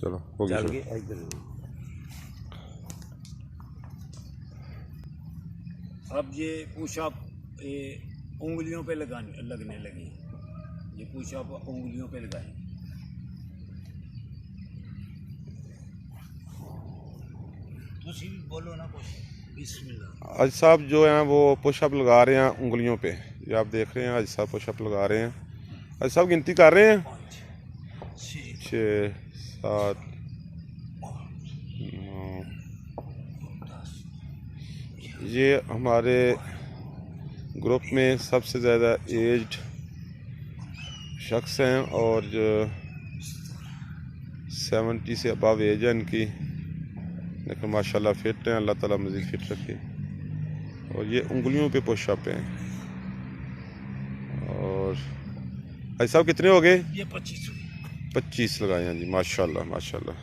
चलो हो चल गई। के इधर अब ये पुशअप उंगलियों पे लगने लगी। ये पुशअप उंगलियों पे लगाएं। तुसी भी बोलो ना कुछ। बिस्मिल्लाह। आज साहब जो हैं वो पुशअप लगा रहे हैं उंगलियों पे। ये आप देख रहे हैं आज साहब पुशअप लगा रहे हैं। आज साहब गिनती कर रहे हैं 6 7 9। ये हमारे ग्रुप में सबसे ज़्यादा एज्ड शख्स हैं और जो 70 से अबव एज है इनकी, लेकिन माशाल्लाह फिट हैं। अल्लाह ताला मज़ीद फिट रखे। और ये उंगलियों पे पुशअप हैं। और भाई साहब कितने हो गए? ये 25 25 लगाए हैं जी। माशाल्लाह माशाल्लाह।